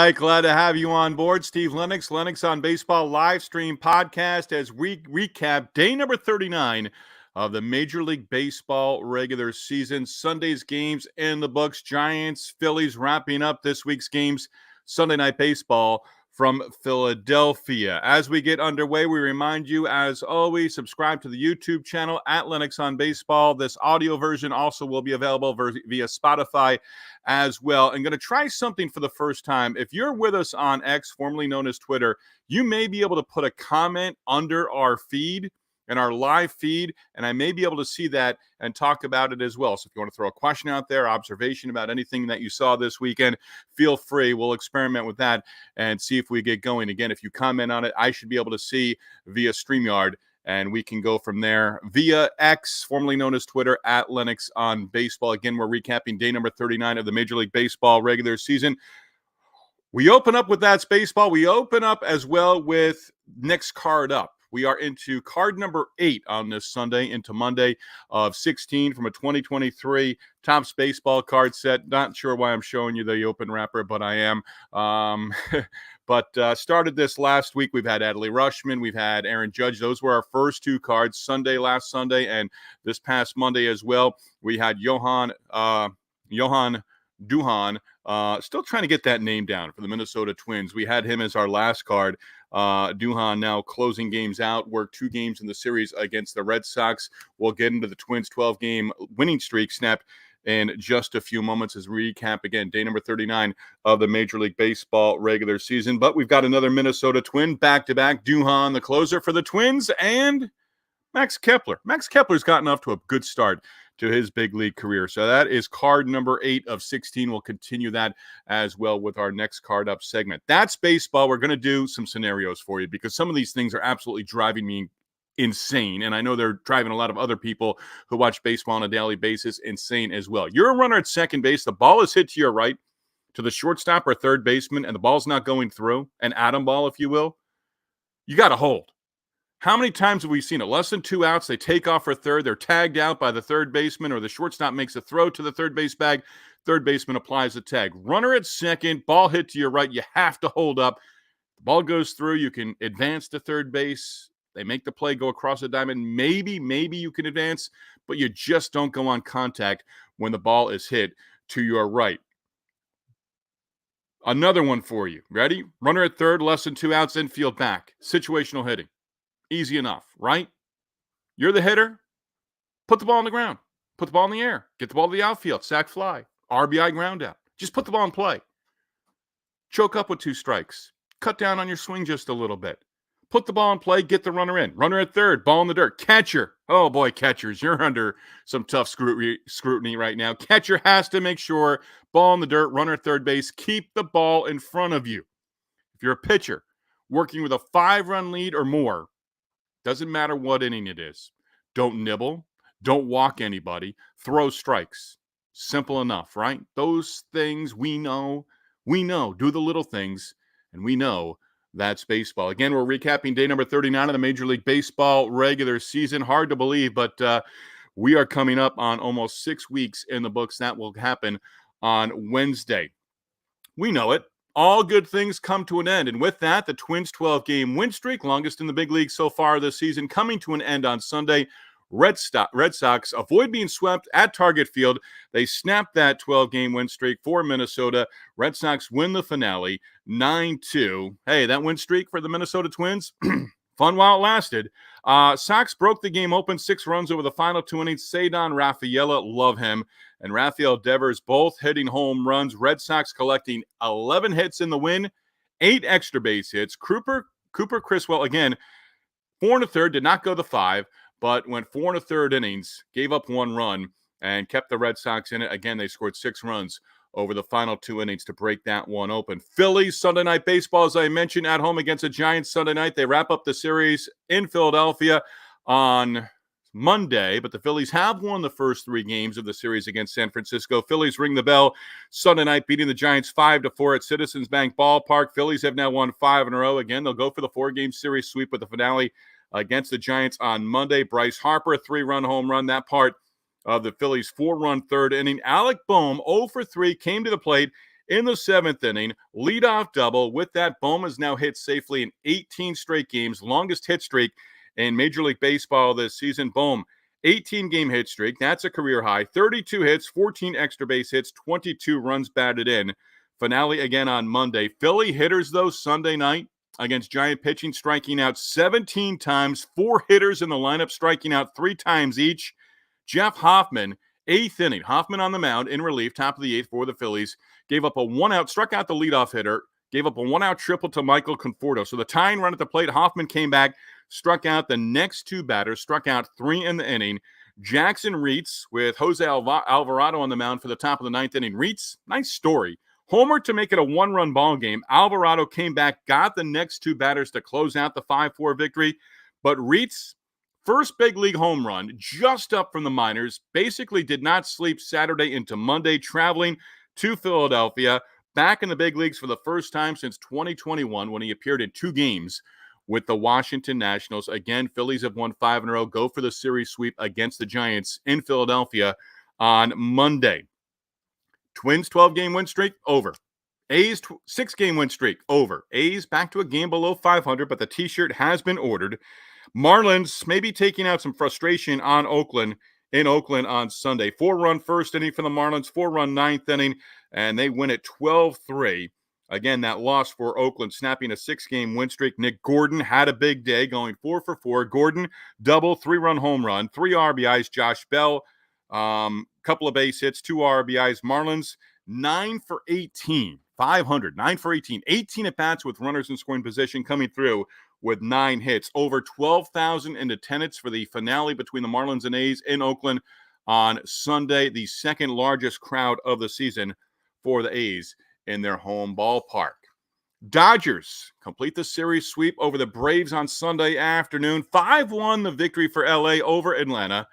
right, glad to have you on board. Steve Lennox, Lennox on Baseball live stream podcast as we recap day number 39 of the Major League Baseball regular season. Sunday's games in the books. Giants, Phillies wrapping up this week's games. Sunday Night Baseball from Philadelphia. As we get underway, we remind you, as always, subscribe to the YouTube channel at Lennox on Baseball. This audio version also will be available via Spotify as well. I'm going to try something for the first time. If you're with us on X, formerly known as Twitter, you may be able to put a comment under our feed and our live feed, and I may be able to see that and talk about it as well. So if you want to throw a question out there, observation about anything that you saw this weekend, feel free. We'll experiment with that and see if we get going. Again, if you comment on it, I should be able to see via StreamYard, and we can go from there via X, formerly known as Twitter, at Lennox on Baseball. Again, we're recapping day number 39 of the Major League Baseball regular season. We open up with That's Baseball. We open up as well with next card up. We are into card number 8 on this Sunday into Monday of 16 from a 2023 Topps baseball card set. Not sure why I'm showing you the open wrapper, but I am. Started this last week. We've had Adley Rutschman. We've had Aaron Judge. Those were our first 2 cards, last Sunday, and this past Monday as well. We had Johan Duhan, still trying to get that name down for the Minnesota Twins. We had him as our last card. Duhan now closing games out, worked 2 games in the series against the Red Sox. We'll get into the Twins' 12-game winning streak snapped in just a few moments as we recap, again, day number 39 of the Major League Baseball regular season. But we've got another Minnesota Twin back-to-back. Duhan, the closer for the Twins, and Max Kepler. Max Kepler's gotten off to a good start to his big league career. So that is card number 8 of 16. We'll continue that as well with our next card up segment. That's baseball. We're going to do some scenarios for you because some of these things are absolutely driving me insane. And I know they're driving a lot of other people who watch baseball on a daily basis insane as well. You're a runner at second base. The ball is hit to your right, to the shortstop or third baseman, and the ball's not going through, an atom ball, if you will. You got to hold. How many times have we seen it? Less than 2 outs, they take off for third, they're tagged out by the third baseman, or the shortstop makes a throw to the third base bag, third baseman applies the tag. Runner at second, ball hit to your right, you have to hold up. The ball goes through, you can advance to third base. They make the play, go across the diamond. Maybe you can advance, but you just don't go on contact when the ball is hit to your right. Another one for you. Ready? Runner at third, less than 2 outs, infield back. Situational hitting. Easy enough, right? You're the hitter. Put the ball on the ground. Put the ball in the air. Get the ball to the outfield. Sac fly. RBI ground out. Just put the ball in play. Choke up with 2 strikes. Cut down on your swing just a little bit. Put the ball in play. Get the runner in. Runner at third. Ball in the dirt. Catcher. Oh, boy, catchers. You're under some tough scrutiny right now. Catcher has to make sure ball in the dirt. Runner at third base. Keep the ball in front of you. If you're a pitcher working with a 5-run lead or more, doesn't matter what inning it is. Don't nibble. Don't walk anybody. Throw strikes. Simple enough, right? Those things we know. We know. Do the little things, and we know that's baseball. Again, we're recapping day number 39 of the Major League Baseball regular season. Hard to believe, but we are coming up on almost 6 weeks in the books. That will happen on Wednesday. We know it. All good things come to an end. And with that, the Twins' 12-game win streak, longest in the big league so far this season, coming to an end on Sunday. Red Sox avoid being swept at Target Field. They snap that 12-game win streak for Minnesota. Red Sox win the finale 9-2. Hey, that win streak for the Minnesota Twins, fun while it lasted. Sox broke the game open, 6 runs over the final 2 innings. Cedar Rafaela, love him, and Rafael Devers both hitting home runs. Red Sox collecting 11 hits in the win, 8 extra base hits. Cooper Criswell, again, 4 1/3, did not go the 5, but went 4 1/3 innings, gave up 1 run, and kept the Red Sox in it. Again, they scored 6 runs over the final 2 innings to break that one open. Phillies, Sunday Night Baseball, as I mentioned, at home against the Giants Sunday night. They wrap up the series in Philadelphia on Monday, but the Phillies have won the first 3 games of the series against San Francisco. Phillies ring the bell Sunday night, beating the Giants 5-4 at Citizens Bank Ballpark. Phillies have now won 5 in a row. Again, they'll go for the 4-game series sweep with the finale against the Giants on Monday. Bryce Harper, a 3-run home run. That part of the Phillies' 4-run third inning. Alec Boehm, 0 for 3, came to the plate in the 7th inning, leadoff double. With that, Bohm has now hit safely in 18 straight games, longest hit streak in Major League Baseball this season. Bohm, 18-game hit streak. That's a career high. 32 hits, 14 extra base hits, 22 runs batted in. Finale again on Monday. Philly hitters, though, Sunday night against Giant pitching, striking out 17 times. 4 hitters in the lineup striking out 3 times each. Jeff Hoffman, 8th inning. Hoffman on the mound in relief, top of the 8th for the Phillies. Gave up a 1-out, struck out the leadoff hitter. Gave up a 1-out triple to Michael Conforto. So the tying run at the plate, Hoffman came back, struck out the next 2 batters, struck out 3 in the inning. Jackson Reitz with Jose Alvarado on the mound for the top of the 9th inning. Reitz, nice story. Homer to make it a 1-run ball game. Alvarado came back, got the next 2 batters to close out the 5-4 victory. But Reitz, first big league home run, just up from the minors, basically did not sleep Saturday into Monday, traveling to Philadelphia, back in the big leagues for the first time since 2021 when he appeared in 2 games with the Washington Nationals. Again, Phillies have won 5 in a row, go for the series sweep against the Giants in Philadelphia on Monday. Twins 12-game win streak, over. A's 6-game win streak, over. A's back to a game below 500, but the T-shirt has been ordered. Marlins maybe taking out some frustration on Oakland in Oakland on Sunday. 4-run first inning for the Marlins, 4-run 9th inning, and they win it 12-3. Again, that loss for Oakland, snapping a 6-game win streak. Nick Gordon had a big day, going 4 for 4. Gordon, double, 3-run home run, 3 RBIs. Josh Bell, couple of base hits, 2 RBIs. Marlins, 9 for 18, 500, 9 for 18. 18 at-bats with runners in scoring position, coming through with 9 hits. Over 12,000 in attendance for the finale between the Marlins and A's in Oakland on Sunday, the second largest crowd of the season for the A's in their home ballpark. Dodgers complete the series sweep over the Braves on Sunday afternoon. 5-1 the victory for LA over Atlanta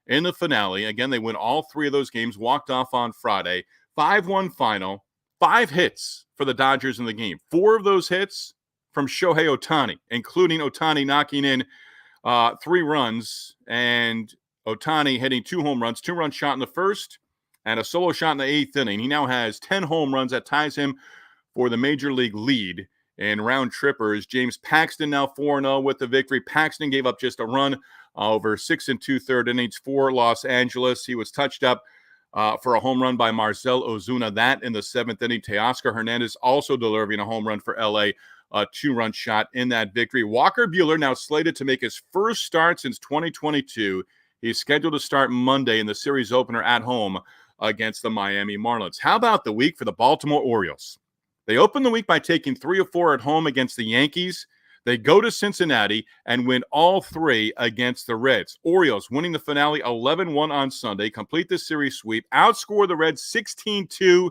in the finale. Again, they win all 3 of those games, walked off on Friday. 5-1 final, 5 hits for the Dodgers in the game. 4 of those hits from Shohei Ohtani, including Ohtani knocking in 3 runs and Ohtani hitting 2 home runs, 2-run shot in the first and a solo shot in the 8th inning. He now has 10 home runs. That ties him for the major league lead in round trippers. James Paxton now 4-0 with the victory. Paxton gave up just a run over 6 2/3 innings for Los Angeles. He was touched up for a home run by Marcell Ozuna. That in the 7th inning. Teoscar Hernandez also delivering a home run for LA. A 2-run shot in that victory. Walker Buehler now slated to make his first start since 2022. He's scheduled to start Monday in the series opener at home against the Miami Marlins. How about the week for the Baltimore Orioles? They open the week by taking 3 of 4 at home against the Yankees. They go to Cincinnati and win all 3 against the Reds. Orioles winning the finale 11-1 on Sunday, complete the series sweep, outscore the Reds 16-2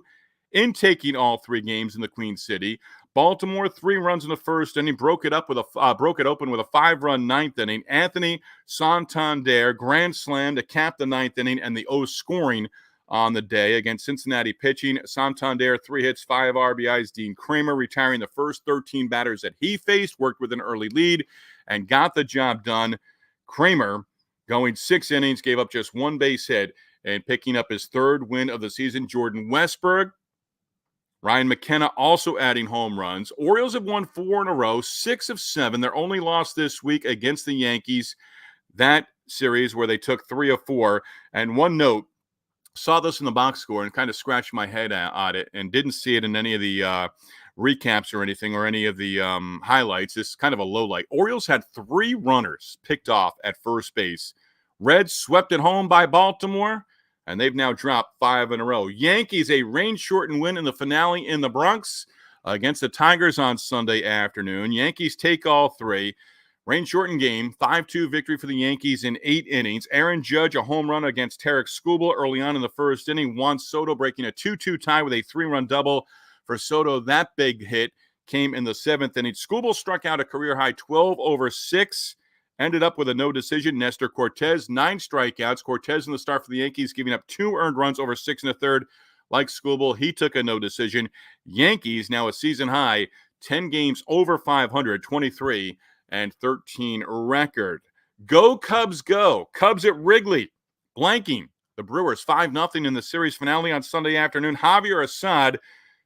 in taking all 3 games in the Queen City. Baltimore, 3 runs in the first inning, broke it open with a 5-run 9th inning. Anthony Santander grand slam to cap the 9th inning, and the O's scoring on the day against Cincinnati pitching. Santander, 3 hits, 5 RBIs. Dean Kramer retiring the first 13 batters that he faced, worked with an early lead and got the job done. Kramer going 6 innings, gave up just 1 base hit and picking up his 3rd win of the season. Jordan Westburg, Ryan McKenna also adding home runs. Orioles have won 4 in a row, 6 of 7. Their only loss this week against the Yankees, that series where they took 3 of 4. And one note, saw this in the box score and kind of scratched my head at it and didn't see it in any of the recaps or anything or any of the highlights. This is kind of a low light. Orioles had 3 runners picked off at first base. Reds swept at home by Baltimore, and they've now dropped 5 in a row. Yankees, a rain-shortened win in the finale in the Bronx against the Tigers on Sunday afternoon. Yankees take all 3. Rain-shortened game, 5-2 victory for the Yankees in 8 innings. Aaron Judge, a home run against Tarek Skubal early on in the first inning. Juan Soto breaking a 2-2 tie with a 3-run double for Soto. That big hit came in the 7th inning. Skubal struck out a career-high 12 over 6. Ended up with a no decision. Nestor Cortez, 9 strikeouts. Cortez in the start for the Yankees, giving up 2 earned runs over 6 1/3. Like Skubal, he took a no decision. Yankees now a season high, 10 games over 500, 23 and 13 record. Go Cubs, go. Cubs at Wrigley, blanking the Brewers 5-0 in the series finale on Sunday afternoon. Javier Assad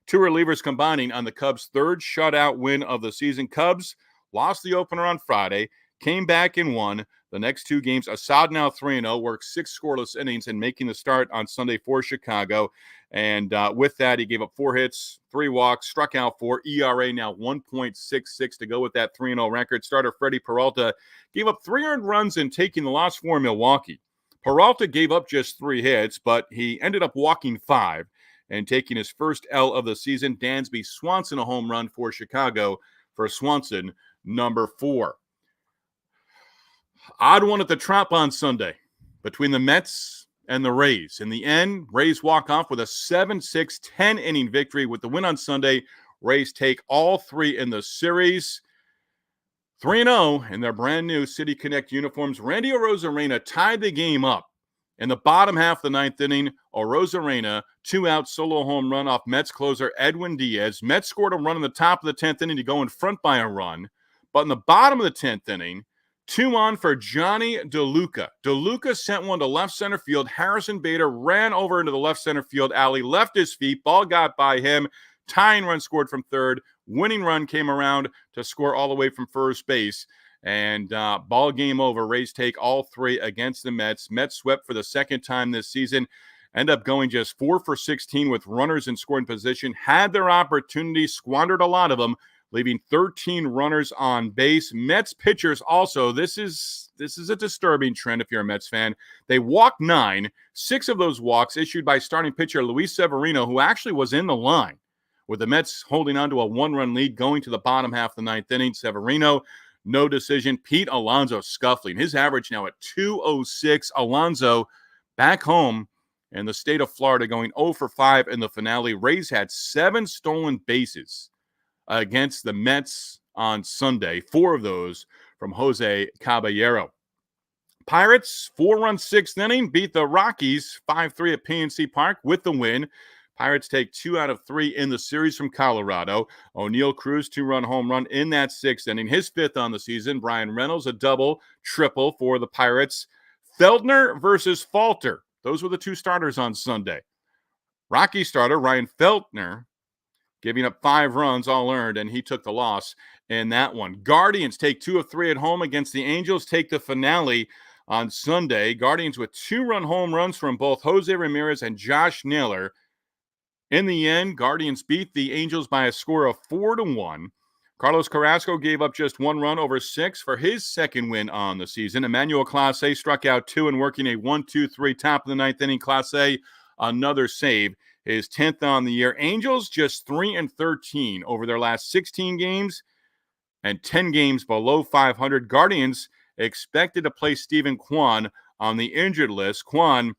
Two relievers combining on the Cubs' third shutout win of the season. Cubs lost the opener on Friday, came back and won the next two games. Assad now 3-0, worked 6 scoreless innings and making the start on Sunday for Chicago. And with that, he gave up 4 hits, 3 walks, struck out 4. ERA now 1.66 to go with that 3-0 record. Starter Freddie Peralta gave up 3 earned runs in taking the loss for Milwaukee. Peralta gave up just 3 hits, but he ended up walking 5 and taking his first L of the season. Dansby Swanson a home run for Chicago for Swanson, number 4. Odd one at the Trop on Sunday between the Mets and the Rays. In the end, Rays walk off with a 7-6, 10-inning victory. With the win on Sunday, Rays take all 3 in the series. 3-0 in their brand new City Connect uniforms. Randy Arozarena tied the game up in the bottom half of the 9th inning. Arozarena, 2-out solo home run off Mets closer Edwin Diaz. Mets scored a run in the top of the 10th inning to go in front by a run. But in the bottom of the 10th inning, 2 on for Johnny DeLuca. DeLuca sent one to left center field. Harrison Bader ran over into the left center field alley, left his feet. Ball got by him. Tying run scored from third. Winning run came around to score all the way from first base. And ball game over. Rays take all 3 against the Mets. Mets swept for the second time this season. End up going just 4 for 16 with runners in scoring position. Had their opportunities, squandered a lot of them, leaving 13 runners on base. Mets pitchers also, this is a disturbing trend if you're a Mets fan. They walked 9. 6 of those walks issued by starting pitcher Luis Severino, who actually was in the line, with the Mets holding on to a 1-run lead going to the bottom half of the 9th inning. Severino, no decision. Pete Alonso scuffling. His average now at 206. Alonso back home in the state of Florida going 0 for 5 in the finale. Rays had 7 stolen bases against the Mets on Sunday. 4 of those from Jose Caballero. Pirates, 4-run 6th inning, beat the Rockies 5-3 at PNC Park with the win. Pirates take 2 out of 3 in the series from Colorado. O'Neal Cruz, 2-run home run in that 6th inning. His 5th on the season. Brian Reynolds, a double, triple for the Pirates. Feldner versus Falter. Those were the 2 starters on Sunday. Rocky starter Ryan Feldner giving up 5 runs, all earned, and he took the loss in that one. Guardians take 2 of 3 at home against the Angels, take the finale on Sunday. Guardians with 2-run home runs from both Jose Ramirez and Josh Naylor. In the end, Guardians beat the Angels by a score of 4-1. Carlos Carrasco gave up just 1 run over 6 for his second win on the season. Emmanuel Clase struck out 2 and working a 1-2-3 top of the 9th inning. Clase, another save, his 10th on the year. Angels just 3-13 over their last 16 games and 10 games below 500. Guardians expected to play Stephen Kwan on the injured list. Kwan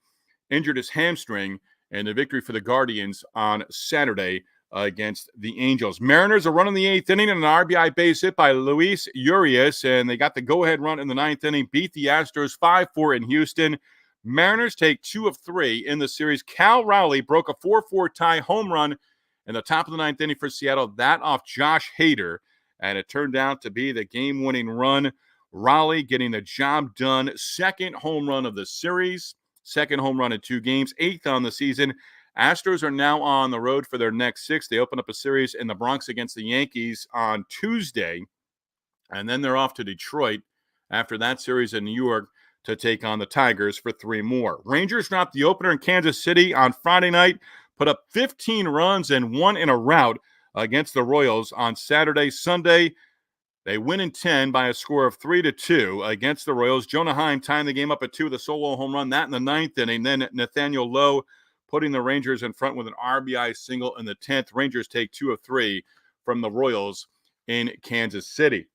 injured his hamstring in the victory for the Guardians on Saturday against the Angels. Mariners are running the 8th inning and an RBI base hit by Luis Urias, and they got the go-ahead run in the 9th inning, beat the Astros 5-4 in Houston. Mariners take 2 of 3 in the series. Cal Raleigh broke a 4-4 tie home run in the top of the 9th inning for Seattle. That off Josh Hader, and it turned out to be the game-winning run. Raleigh getting the job done. 2nd home run of the series. 2nd home run in 2 games. 8th on the season. Astros are now on the road for their next 6. They open up a series in the Bronx against the Yankees on Tuesday, and then they're off to Detroit after that series in New York to take on the Tigers for 3 more. Rangers dropped the opener in Kansas City on Friday night, put up 15 runs and 1 in a rout against the Royals on Saturday. Sunday, they win in 10 by a score of 3-2 against the Royals. Jonah Heim tying the game up at 2 with a solo home run, that in the 9th inning. Then Nathaniel Lowe putting the Rangers in front with an RBI single in the 10th. Rangers take 2 of 3 from the Royals in Kansas City.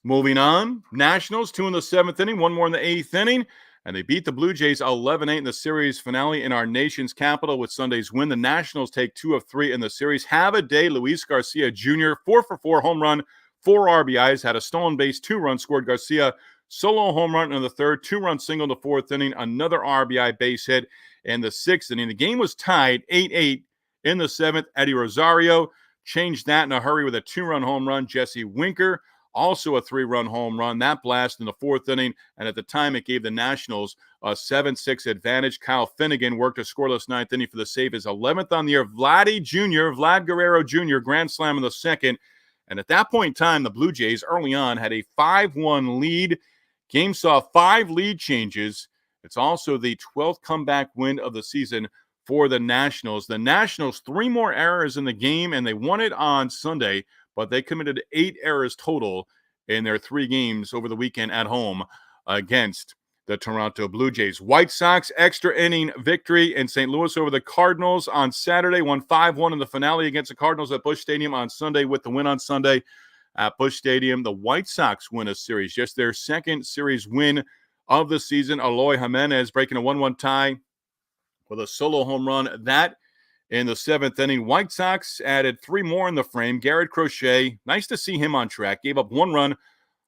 Moving on, Nationals, 2 in the 7th inning, 1 more in the 8th inning, and they beat the Blue Jays 11-8 in the series finale in our nation's capital with Sunday's win. The Nationals take 2 of 3 in the series. Have a day, Luis Garcia Jr., 4 for 4 home run, 4 RBIs, had a stolen base, 2 runs scored. Garcia, solo home run in the 3rd, 2-run single in the 4th inning, another RBI base hit in the 6th inning. The game was tied 8-8 in the 7th. Eddie Rosario changed that in a hurry with a 2-run home run. Jesse Winker also a 3-run home run. That blast in the 4th inning, and at the time it gave the Nationals a 7-6 advantage. Kyle Finnegan worked a scoreless 9th inning for the save, his 11th on the year. Vlad Guerrero Jr., grand slam in the 2nd. And at that point in time, the Blue Jays early on had a 5-1 lead. Game saw 5 lead changes. It's also the 12th comeback win of the season for the Nationals. The Nationals, 3 more errors in the game, and they won it on Sunday, but they committed 8 errors total in their 3 games over the weekend at home against the Toronto Blue Jays. White Sox, extra inning victory in St. Louis over the Cardinals on Saturday, won 5-1 in the finale against the Cardinals at Busch Stadium on Sunday. With the win on Sunday at Busch Stadium, the White Sox win a series, just their 2nd series win of the season. Eloy Jimenez breaking a 1-1 tie with a solo home run. That in the 7th inning. White Sox added 3 more in the frame. Garrett Crochet, nice to see him on track, gave up 1 run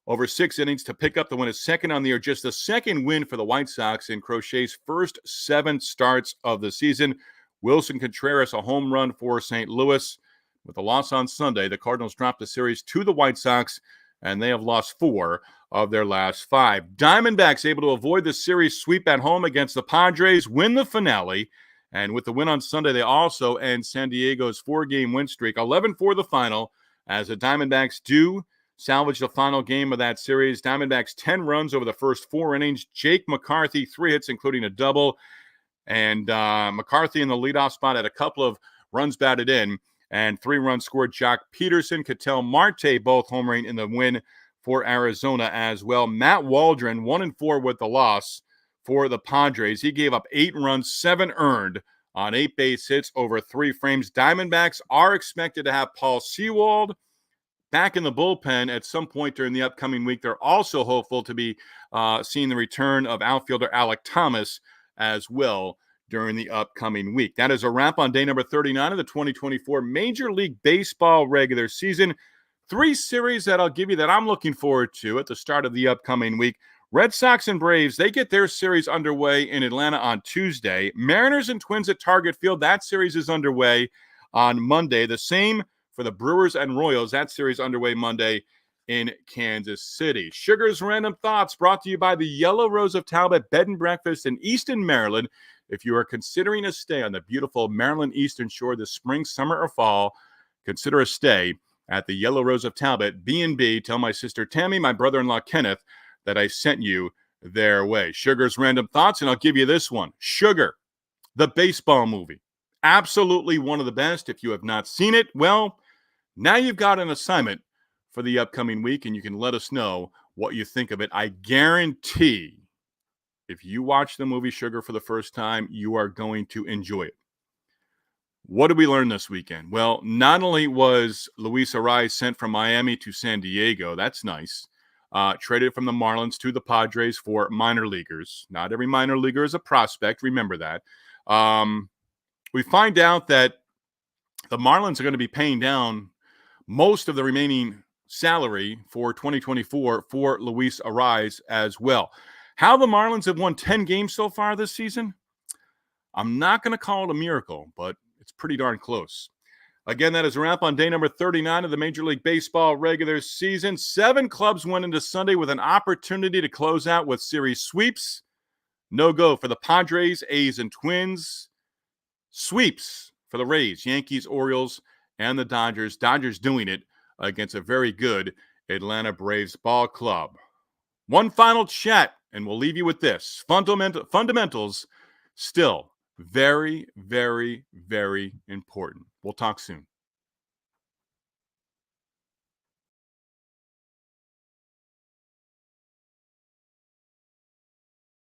over 6 innings to pick up the win, his 2nd on the year, just the 2nd win for the White Sox in Crochet's first 7 starts of the season. Wilson Contreras, a home run for St. Louis. With the loss on Sunday, the Cardinals dropped the series to the White Sox, and they have lost 4 of their last 5. Diamondbacks able to avoid the series sweep at home against the Padres, win the finale, and with the win on Sunday, they also end San Diego's 4-game win streak, 11 for the final, as the Diamondbacks do salvage the final game of that series. Diamondbacks 10 runs over the first 4 innings. Jake McCarthy 3 hits, including a double. And McCarthy in the leadoff spot had a couple of runs batted in, and 3 runs scored. Jock Peterson, Ketel Marte both homering in the win for Arizona as well. Matt Waldron 1-4 with the loss for the Padres. He gave up 8 runs, 7 earned on 8 base hits over 3 frames. Diamondbacks are expected to have Paul Sewald back in the bullpen at some point during the upcoming week. They're also hopeful to be seeing the return of outfielder Alek Thomas as well during the upcoming week. That is a wrap on day number 39 of the 2024 Major League Baseball regular season. 3 series that I'll give you that I'm looking forward to at the start of the upcoming week. Red Sox and Braves, they get their series underway in Atlanta on Tuesday. Mariners and Twins at Target Field, that series is underway on Monday. The same for the Brewers and Royals. That series underway Monday in Kansas City. Sugar's Random Thoughts brought to you by the Yellow Rose of Talbot Bed and Breakfast in Easton, Maryland. If you are considering a stay on the beautiful Maryland Eastern Shore this spring, summer, or fall, consider a stay at the Yellow Rose of Talbot B&B. Tell my sister Tammy, my brother-in-law Kenneth, that I sent you their way. Sugar's Random Thoughts, and I'll give you this one. Sugar, the baseball movie. Absolutely one of the best. If you have not seen it, well, now you've got an assignment for the upcoming week, and you can let us know what you think of it. I guarantee if you watch the movie Sugar for the first time, you are going to enjoy it. What did we learn this weekend? Well, not only was Luis Arraez sent from Miami to San Diego, that's nice, traded from the Marlins to the Padres for minor leaguers. Not every minor leaguer is a prospect. Remember that. We find out that the Marlins are going to be paying down most of the remaining salary for 2024 for Luis Arraez as well. How the Marlins have won 10 games so far this season, I'm not going to call it a miracle, but it's pretty darn close. Again, that is a wrap on day number 39 of the Major League Baseball regular season. 7 clubs went into Sunday with an opportunity to close out with series sweeps. No go for the Padres, A's, and Twins. Sweeps for the Rays, Yankees, Orioles, and the Dodgers. Dodgers doing it against a very good Atlanta Braves ball club. One final chat, and we'll leave you with this. Fundamentals still very, very, very important. We'll talk soon.